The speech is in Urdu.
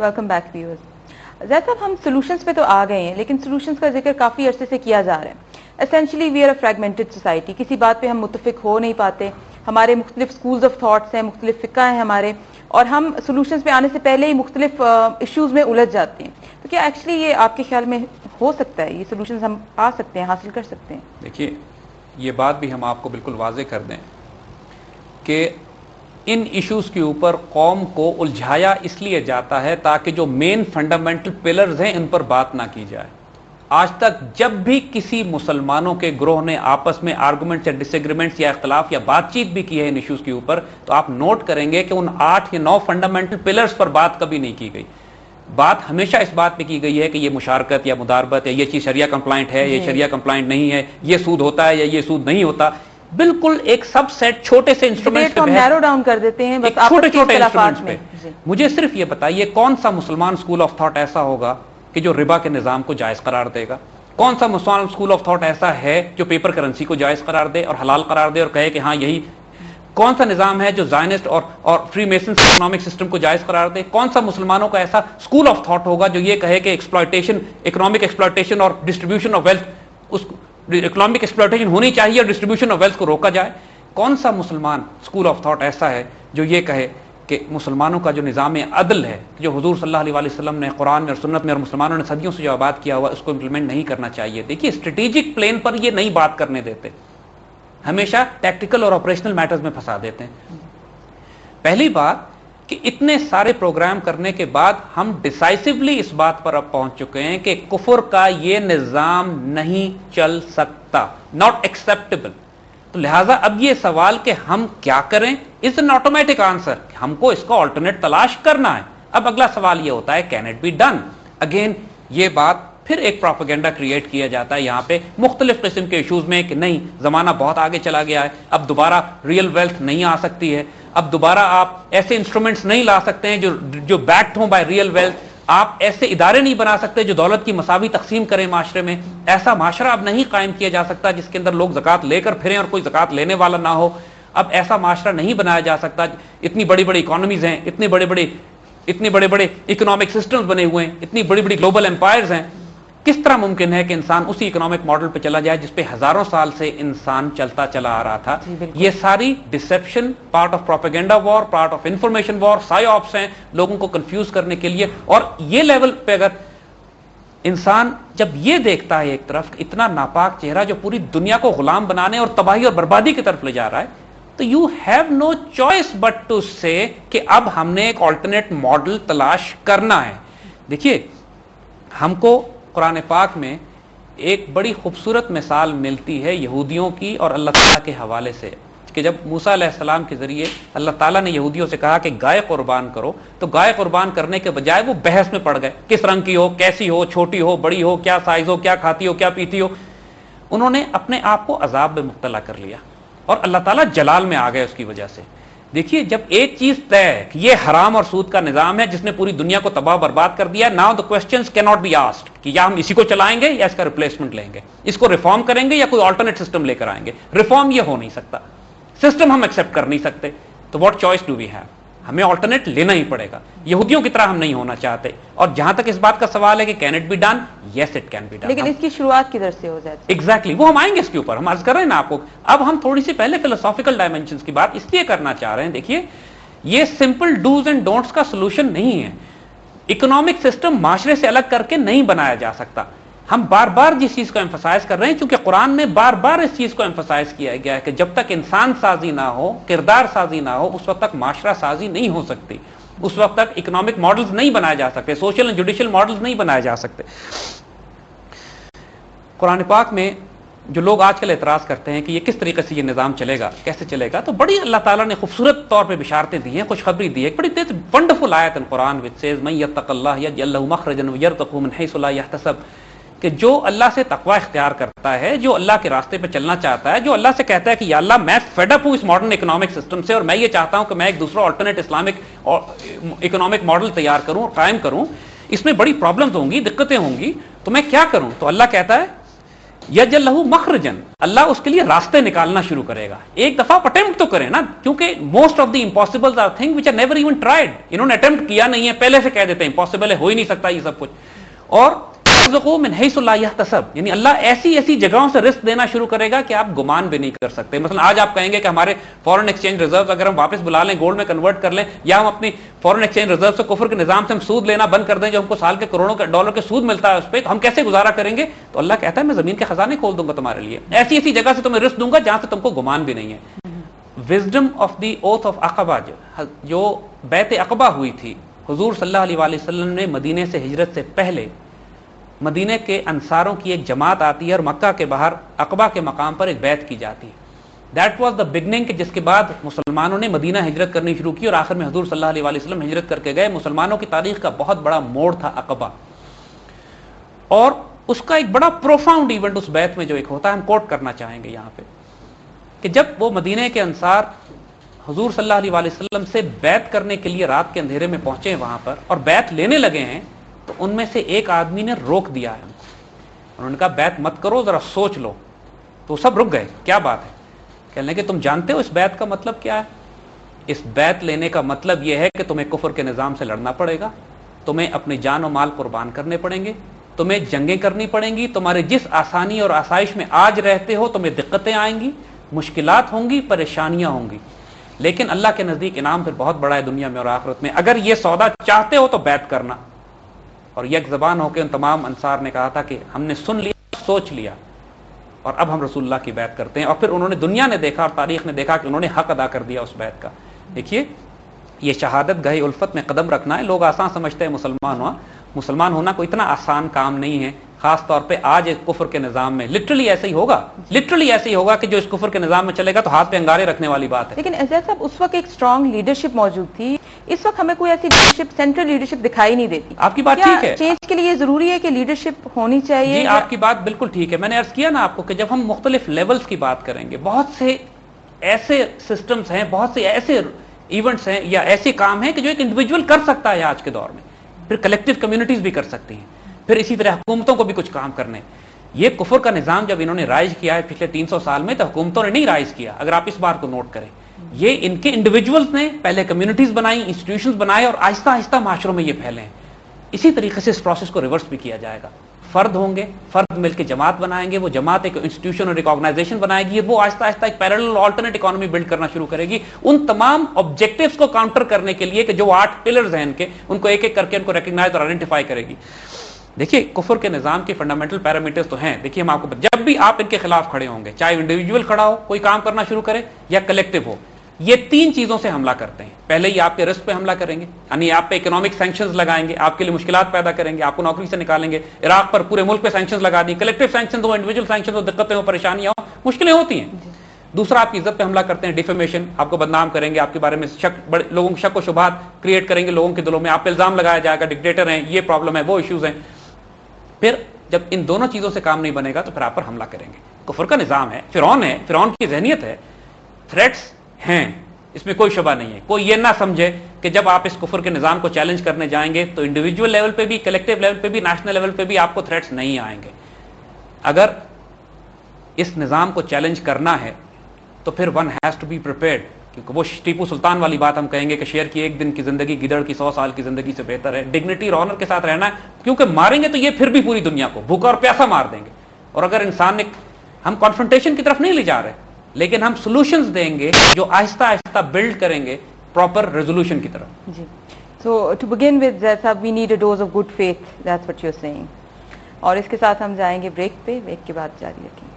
Welcome back viewers. زید صاحب, ہم سولوشنس پہ تو آ گئے ہیں, لیکن سولوشنس کا ذکر کافی عرصے سے کیا جا رہا ہے. Essentially we are a fragmented society, کسی بات پہ ہم متفق ہو نہیں پاتے, ہمارے مختلف اسکولز آف تھاٹس ہیں, مختلف فقہ ہیں ہمارے, اور ہم سولوشنس پہ آنے سے پہلے ہی مختلف ایشوز میں الجھ جاتے ہیں. تو کیا ایکچولی یہ آپ کے خیال میں ہو سکتا ہے, یہ سولوشنز ہم پا سکتے ہیں, حاصل کر سکتے ہیں؟ دیکھیے, یہ بات بھی ہم آپ کو بالکل واضح کر دیں کہ ان ایشوز کے اوپر قوم کو الجھایا اس لیے جاتا ہے تاکہ جو مین فنڈامنٹل پلرز ہیں ان پر بات نہ کی جائے. آج تک جب بھی کسی مسلمانوں کے گروہ نے آپس میں آرگومنٹس یا ڈس ایگریمنٹس یا اختلاف یا بات چیت بھی کی ہے ان ایشوز کے اوپر, تو آپ نوٹ کریں گے کہ ان 8 یا 9 فنڈامنٹل پلرز پر بات کبھی نہیں کی گئی. بات ہمیشہ اس بات پہ کی گئی ہے کہ یہ مشارکت یا مداربت ہے, یہ چیز شریعہ کمپلائنٹ ہے, یہ شریعہ کمپلائنٹ نہیں ہے, یہ سود ہوتا ہے یا یہ سود نہیں ہوتا. بالکل ایک سب سیٹ چھوٹے سے انسٹرومنٹس ہم نیرو ڈاؤن کر دیتے ہیں بس چھوٹے چھوٹے انسٹرومنٹس پہ. مجھے صرف یہ بتائیے کون سا مسلمان اسکول آف تھاٹ ایسا ہوگا کہ جو ربا کے نظام کو جائز قرار دے گا؟ کون سا مسلمان اسکول آف تھاٹ ایسا ہے جو پیپر کرنسی کو جائز قرار دے اور حلال قرار دے اور کہے کہ ہاں یہی؟ کون سا نظام ہے جو زائنسٹ اور فری میسنس اکنامک سسٹم کو جائز قرار دے؟ کون سا مسلمانوں کا ایسا اسکول آف تھاٹ ہوگا جو یہ کہے کہ ایکسپلائٹیشن, اکنامک ایکسپلائٹیشن اور ڈسٹریبیوشن آف ویلتھ, اس اکنامک ایکسپلائٹیشن ہونی چاہیے اور ڈسٹریبیوشن آف ویلتھ کو روکا جائے؟ کون سا مسلمان اسکول آف تھاٹ ایسا ہے جو یہ کہے کہ مسلمانوں کا جو نظام عدل ہے, جو حضور صلی اللہ علیہ وسلم نے قرآن میں اور سنت میں اور مسلمانوں نے صدیوں سے جو آباد کیا ہوا, اس کو امپلیمنٹ نہیں کرنا چاہیے؟ دیکھیے, اسٹریٹجک پلین پر یہ نہیں بات کرنے دیتے, ہمیشہ ٹیکٹیکل اور آپریشنل میٹرز میں پھنسا دیتے ہیں. پہلی بات کہ اتنے سارے پروگرام کرنے کے بعد ہم ڈیسائسولی اس بات پر اب پہنچ چکے ہیں کہ کفر کا یہ نظام نہیں چل سکتا, ناٹ ایکسیپٹیبل. تو لہٰذا اب یہ سوال کہ ہم کیا کریں از این آٹومیٹک آنسر, ہم کو اس کا آلٹرنیٹ تلاش کرنا ہے. اب اگلا سوال یہ ہوتا ہے can it be done? Again یہ بات پھر ایک پروپیگنڈا کریٹ کیا جاتا ہے یہاں پہ مختلف قسم کے ایشوز میں کہ نہیں زمانہ بہت آگے چلا گیا ہے, اب دوبارہ ریئل ویلتھ نہیں آ سکتی ہے, اب دوبارہ آپ ایسے انسٹرومنٹس نہیں لا سکتے ہیں جو بیکڈ ہوں بائی ریئل ویلتھ, آپ ایسے ادارے نہیں بنا سکتے جو دولت کی مساوی تقسیم کریں معاشرے میں, ایسا معاشرہ اب نہیں قائم کیا جا سکتا جس کے اندر لوگ زکوٰۃ لے کر پھریں اور کوئی زکوٰۃ لینے والا نہ ہو, اب ایسا معاشرہ نہیں بنایا جا سکتا. اتنی بڑی بڑی اکانومیز ہیں, اتنے بڑے بڑے اکنامک سسٹمز بنے ہوئے ہیں, اتنی بڑی بڑی گلوبل امپائرز ہیں, کس طرح ممکن ہے کہ انسان اسی اکنامک ماڈل پہ چلا جائے جس پہ ہزاروں سال سے انسان چلتا چلا آ رہا تھا؟ یہ ساری deception, part of propaganda war, part of information war, psyops ہیں لوگوں کو کنفیوز کرنے کے لیے. اور یہ لیول پہ اگر انسان جب یہ دیکھتا ہے ایک طرف اتنا ناپاک چہرہ جو پوری دنیا کو غلام بنانے اور تباہی اور بربادی کی طرف لے جا رہا ہے, تو you have no choice but to say کہ اب ہم نے ایک آلٹرنیٹ ماڈل تلاش کرنا ہے. دیکھیے, ہم کو قرآن پاک میں ایک بڑی خوبصورت مثال ملتی ہے یہودیوں کی اور اللہ تعالیٰ کے حوالے سے, کہ جب موسیٰ علیہ السلام کے ذریعے اللہ تعالیٰ نے یہودیوں سے کہا کہ گائے قربان کرو, تو گائے قربان کرنے کے بجائے وہ بحث میں پڑ گئے, کس رنگ کی ہو, کیسی ہو, چھوٹی ہو, بڑی ہو, کیا سائز ہو, کیا کھاتی ہو, کیا پیتی ہو. انہوں نے اپنے آپ کو عذاب میں مبتلا کر لیا اور اللہ تعالیٰ جلال میں آ گئے اس کی وجہ سے. دیکھیے, جب ایک چیز طے ہے کہ یہ حرام اور سود کا نظام ہے جس نے پوری دنیا کو تباہ برباد کر دیا, ناؤ دا کوسچنز کی ناٹ بی آسکڈ کہ یا ہم اسی کو چلائیں گے یا اس کا ریپلیسمنٹ لیں گے, اس کو ریفارم کریں گے یا کوئی آلٹرنیٹ سسٹم لے کر آئیں گے. ریفارم یہ ہو نہیں سکتا, سسٹم ہم ایکسپٹ کر نہیں سکتے, تو what choice do we have? ہمیں آلٹرنیٹ لینا ہی پڑے گا. یہودیوں کی طرح ہم نہیں ہونا چاہتے. اور جہاں تک اس بات کا سوال ہے کہ can it be done, yes it can be done, لیکن اس کی شروعات کدھر سے ہو جاتی ہے؟ ایگزیکٹلی, وہ ہم آئیں گے اس کے اوپر, ہم عرض کر رہے ہیں نا آپ کو. اب ہم تھوڑی سی پہلے فلسافیکل ڈائمینشنز کی بات اس لیے کرنا چاہ رہے ہیں. دیکھیے, یہ سمپل ڈوز اینڈ ڈونٹس کا سولوشن نہیں ہے. اکنامک سسٹم معاشرے سے الگ کر کے نہیں بنایا جا سکتا. ہم بار بار جس چیز کو ایمفسائز کر رہے ہیں, چونکہ قرآن میں بار بار اس چیز کو ایمفسائز کیا گیا ہے کہ جب تک انسان سازی نہ ہو, کردار سازی نہ ہو, اس وقت تک معاشرہ سازی نہیں ہو سکتی, اس وقت تک اکنامک ماڈلز نہیں بنائے جا سکتے, سوشل اینڈ جوڈیشل ماڈلز نہیں بنائے جا سکتے. قرآن پاک میں جو لوگ آج کل اعتراض کرتے ہیں کہ یہ کس طریقے سے یہ نظام چلے گا, کیسے چلے گا, تو بڑی اللہ تعالیٰ نے خوبصورت طور پہ بشارتیں دی ہیں, خوشخبری دی ہے. ایک بڑی ونڈرفل آیت ان قرآن وچ سیز من یتق اللہ یجعل لہ مخرجا ویرزقہ من حیث لا یحتسب, کہ جو اللہ سے تقوی اختیار کرتا ہے, جو اللہ کے راستے پہ چلنا چاہتا ہے, جو اللہ سے کہتا ہے کہ یا اللہ میں فیڈ اپ ہوں اس ماڈرن اکنامک سسٹم سے اور میں یہ چاہتا ہوں کہ میں ایک دوسرا آلٹرنیٹ اسلامک اکنامک ماڈل تیار کروں اور قائم کروں, اس میں بڑی پرابلمز ہوں گی, دقتیں ہوں گی, تو میں کیا کروں؟ تو اللہ کہتا ہے یجعل لہ مخرجن، اللہ اس کے لیے راستے نکالنا شروع کرے گا. ایک دفعہ اٹیمپٹ تو کریں نا، کیونکہ most of the impossible are thing which are never even tried. انہوں نے اٹیمپٹ کیا نہیں ہے، پہلے سے کہہ دیتے ہیں امپاسبل ہے، ہو ہی نہیں سکتا یہ سب کچھ. اور یرزقہ من حیث لا یحتسب، یعنی اللہ ایسی ایسی جگہوں سے رزق دینا شروع کرے گا کہ آپ گمان بھی نہیں کر سکتے. مثلا آج آپ کہیں گے کہ ہمارے فورن ایکسچینج ریزرو اگر ہم واپس بلا لیں، گولڈ میں کنورٹ کر لیں، یا ہم اپنی فورن ایکسچینج ریزرو سے کفر کے نظام سے ہم سود لینا بند کر دیں جو ہم کو سال کے کروڑوں کے ڈالر کے سود ملتا ہے اس پہ، تو ہم کیسے گزارا کریں گے؟ تو اللہ کہتا ہے میں زمین کے خزانے کھول دوں گا تمہارے لیے، ایسی ایسی جگہ سے تمہیں رزق دوں گا جہاں سے تم کو گمان بھی نہیں ہے. Wisdom of the oath of Aqaba, جو بیعت عقبہ ہوئی تھی، حضور صلی اللہ علیہ وآلہ وسلم نے مدینے سے ہجرت سے پہلے مدینے کے انصاروں کی ایک جماعت آتی ہے اور مکہ کے باہر عقبہ کے مقام پر ایک بیعت کی جاتی ہے. دیٹ واز دا بگننگ، کہ جس کے بعد مسلمانوں نے مدینہ ہجرت کرنی شروع کی اور آخر میں حضور صلی اللہ علیہ وآلہ وسلم ہجرت کر کے گئے. مسلمانوں کی تاریخ کا بہت بڑا موڑ تھا عقبہ، اور اس کا ایک بڑا پروفاؤنڈ ایونٹ اس بیعت میں جو ایک ہوتا ہے، ہم کوٹ کرنا چاہیں گے یہاں پہ، کہ جب وہ مدینے کے انصار حضور صلی اللہ علیہ وآلہ وسلم سے بیعت کرنے کے لیے رات کے اندھیرے میں پہنچے وہاں پر اور بیعت لینے لگے ہیں، تو ان میں سے ایک آدمی نے روک دیا ہے. انہوں نے کہا بیعت مت کرو، ذرا سوچ لو. تو سب رک گئے. کیا بات ہے؟ کہنے لگے تم جانتے ہو اس بیعت کا مطلب کیا ہے؟ اس بیعت لینے کا مطلب یہ ہے کہ تمہیں کفر کے نظام سے لڑنا پڑے گا، تمہیں اپنی جان و مال قربان کرنے پڑیں گے، تمہیں جنگیں کرنی پڑیں گی، تمہارے جس آسانی اور آسائش میں آج رہتے ہو تمہیں دقتیں آئیں گی، مشکلات ہوں گی، پریشانیاں ہوں گی، لیکن اللہ کے نزدیک انعام پھر بہت بڑا ہے دنیا میں اور آخرت میں. اگر یہ سودا چاہتے ہو تو بیعت کرنا. اور یک زبان ہو کے ان تمام انصار نے کہا تھا کہ ہم نے سن لیا، سوچ لیا، اور اب ہم رسول اللہ کی بیعت کرتے ہیں. اور پھر انہوں نے، دنیا نے دیکھا اور تاریخ نے دیکھا کہ انہوں نے حق ادا کر دیا اس بیعت کا. دیکھیے یہ شہادت گاہ الفت میں قدم رکھنا ہے. لوگ آسان سمجھتے ہیں مسلمان ہونا کوئی اتنا آسان کام نہیں ہے، خاص طور پہ آج ایک کفر کے نظام میں. لٹرلی ایسے ہی ہوگا، لٹرلی ایسے ہی ہوگا کہ جو اس کفر کے نظام میں چلے گا تو ہاتھ پہ انگارے رکھنے والی بات ہے. لیکن زید صاحب اس وقت ایک اسٹرانگ لیڈرشپ موجود تھی، اس وقت ہمیں کوئی ایسی لیڈرشپ، سینٹرل لیڈرشپ دکھائی نہیں دیتی. آپ کی بات ٹھیک ہے، چینج کے لیے ضروری ہے کہ لیڈرشپ ہونی چاہیے. جی آپ کی بات بالکل ٹھیک ہے. میں نے عرض کیا نا آپ کو کہ جب ہم مختلف لیولز کی بات کریں گے، بہت سے ایسے سسٹمز ہیں، بہت سے ایسے ایونٹس ہیں یا ایسے کام ہیں کہ جو ایک انڈیویجول کر سکتا ہے آج کے دور میں، پھر کلیکٹیو کمیونٹیز بھی کر سکتی ہیں، پھر اسی طرح حکومتوں کو بھی کچھ کام کرنے. یہ کفر کا نظام جب انہوں نے رائج کیا ہے پچھلے 300 سال میں، تو حکومتوں نے نہیں رائج کیا. اگر آپ اس بات کو نوٹ کریں، یہ ان کے انڈیویجولز نے پہلے کمیونٹیز بنائی، انسٹیٹیوشنز بنائے، اور آہستہ آہستہ معاشروں میں یہ پھیلے ہیں. اسی طریقے سے اس پروسیس کو ریورس بھی کیا جائے گا. فرد ہوں گے، فرد مل کے جماعت بنائیں گے، وہ جماعت ایک انسٹیٹیوشن اور ایک آرگنائزیشن بنائے گی، وہ آہستہ آہستہ ایک پیرلل آلٹرنیٹ اکانومی بلڈ کرنا شروع کرے گی، ان تمام آبجیکٹیوز کو کاؤنٹر کرنے کے لیے کہ جو 8 پلرز ہیں ان کو ایک ایک کر کے ان کو ریکگنائز اور آئیڈینٹیفائی کرے گی. دیکھیے کفر کے نظام کے فنڈامنٹل پیرامیٹرز تو ہیں. دیکھیے ہم آپ کو جب بھی آپ ان کے خلاف کھڑے ہوں گے، چاہے انڈیویجول کھڑا ہو کوئی کام کرنا شروع کرے یا کلیکٹیو ہو، یہ 3 چیزوں سے حملہ کرتے ہیں. پہلے ہی آپ کے رزق پہ حملہ کریں گے، یعنی آپ پہ اکنامک سینکشنز لگائیں گے، آپ کے لیے مشکلات پیدا کریں گے، آپ کو نوکری سے نکالیں گے. عراق پر پورے ملک پہ سینکشنز لگا دی. کلیکٹیو سینکشنز ہو، انڈیویجول سینکشنز ہو، دقتیں ہو، پریشانیاں ہو، مشکلیں ہوتی ہیں. دوسرا آپ کی عزت پہ حملہ کرتے ہیں، ڈیفیمیشن، آپ کو بدنام کریں گے، آپ کے بارے میں بڑے لوگوں کو شک و شبہات کریٹ کریں گے، لوگوں کے دلوں میں آپ پہ الزام لگایا جائے گا ڈکٹیٹر ہیں، یہ پرابلم ہے، وہ ایشوز ہیں. پھر جب ان دونوں چیزوں سے کام نہیں بنے گا تو پھر آپ پر حملہ کریں گے. کفر کا نظام ہے، فرعون کی ذہنیت ہے، تھریٹس ہیں، اس میں کوئی شبہ نہیں ہے. کوئی یہ نہ سمجھے کہ جب آپ اس کفر کے نظام کو چیلنج کرنے جائیں گے تو انڈیویجول لیول پہ بھی، کلیکٹیو لیول پہ بھی، نیشنل لیول پہ بھی آپ کو تھریٹس نہیں آئیں گے. اگر اس نظام کو چیلنج کرنا ہے تو پھر one has to be prepared, کیونکہ وہ ٹیپو سلطان والی بات ہم کہیں گے کہ شیر کی 1 دن کی زندگی گدڑ کی 100 سال کی زندگی سے بہتر ہے. ڈگنیٹی اور آنر کے ساتھ رہنا ہے، کیونکہ ماریں گے تو یہ پھر بھی پوری دنیا کو بھوکا اور پیاسا مار دیں گے. اور اگر انسان نے، ہم کانفرنٹیشن کی طرف نہیں لے جا رہے، لیکن ہم سولوشنز دیں گے جو آہستہ آہستہ بلڈ کریں گے پراپر ریزولوشن کی طرف. جی سو ٹو بگن ود زید صاحب، we need a dose of good faith, that's what you are seeing. اور اس کے ساتھ ہم جائیں گے بریک پہ، بریک کے بعد جاری رکھیں گے.